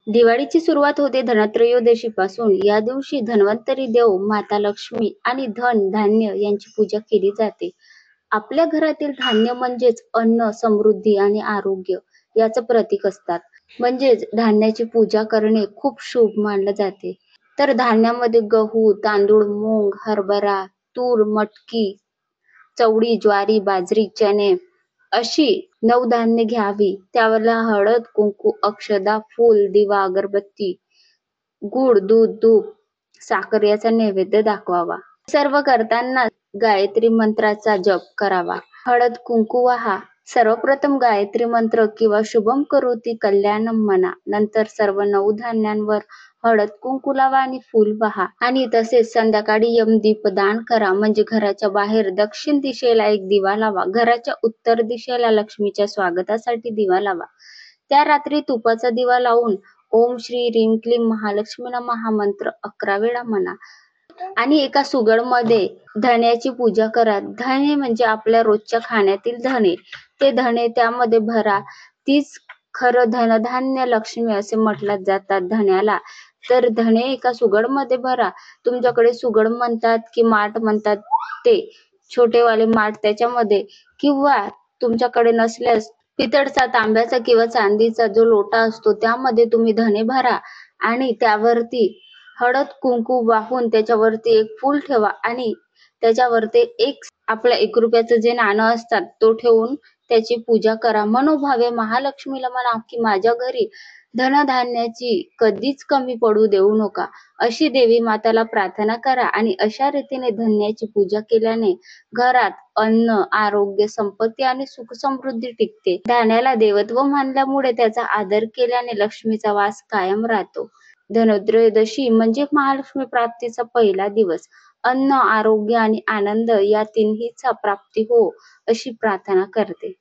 दिवाळीची सुरुवात होते धनत्रयोदशीपासून. या दिवशी धन्वंतरी देव, माता लक्ष्मी आणि धन, धान्य यांची पूजा केली जाते. आपल्या घरातील धान्य म्हणजेच अन्न, समृद्धी आणि आरोग्य याचं प्रतीक असतात. म्हणजेच धान्याची पूजा करणे खूप शुभ मानलं जाते. तर धान्यामध्ये गहू, तांदूळ, मूग, हरभरा, तूर, मटकी, चवळी, ज्वारी, बाजरी, चणे अशी 9 धान्य घ्यावी. त्याला हळद, कुंकू, अक्षदा, फूल, दिवा, अगरबत्ती, गूळ, दूध, तूप, साखर याचा नैवेद्य दाखवावा. सर्व करताना गायत्री मंत्राचा जप करावा. हळद कुंकू वाहा. सर्वप्रथम गायत्री मंत्र किंवा शुभम करोती कल्याणम म्हणा. नंतर सर्व 9 धान्यांवर हळद कुंकू लावा आणि फूल वाहा. आणि तसेच संध्याकाळी दीपदान करा. म्हणजे घराच्या बाहेर दक्षिण दिशेला एक दिवा लावा. घराच्या उत्तर दिशेला लक्ष्मीच्या स्वागतासाठी दिवा लावा. त्या रात्री तुपाचा दिवा लावून ओम श्री रीम क्लीम महालक्ष्मी नमः हा मंत्र 11 वेळा म्हणा. आणि एका सुगडमध्ये धण्याची पूजा करा. धणे म्हणजे आपल्या रोजच्या खाण्यातील धणे. ते धणे त्यामध्ये भरा. तीच खरं धनधान्य लक्ष्मी असे म्हटलं जातात धण्याला. तर धणे एका सुगडमध्ये भरा. तुमच्याकडे सुगड म्हणतात की माठ म्हणतात ते छोटेवाले माठ त्याच्यामध्ये, किंवा तुमच्याकडे नसल्यास पितळचा, तांब्याचा किंवा चांदीचा जो लोटा असतो त्यामध्ये तुम्ही धणे भरा आणि त्यावरती हळद कुंकू वाहून त्याच्यावरती एक फूल ठेवा आणि त्याच्यावरती एक आपलं 1 रुपयाचं जे नाणं असतात तो ठेवून त्याची पूजा करा. मनोभावे महालक्ष्मीला म्हणा की माझ्या घरी धनधान्याची कधीच कमी पडू देऊ नका, अशी देवी माताला प्रार्थना करा. आणि अशा रीतीने धन्याची पूजा केल्याने घरात अन्न, आरोग्य, संपत्ती आणि सुख समृद्धी टिकते. धान्याला देवत्व मानल्यामुळे त्याचा आदर केल्याने लक्ष्मीचा वास कायम राहतो. धनत्रयोदशी म्हणजे महालक्ष्मी प्राप्तीचा पहिला दिवस. अन्न, आरोग्य आणि आनंद या तिन्हीचा प्राप्ती हो अशी प्रार्थना करते.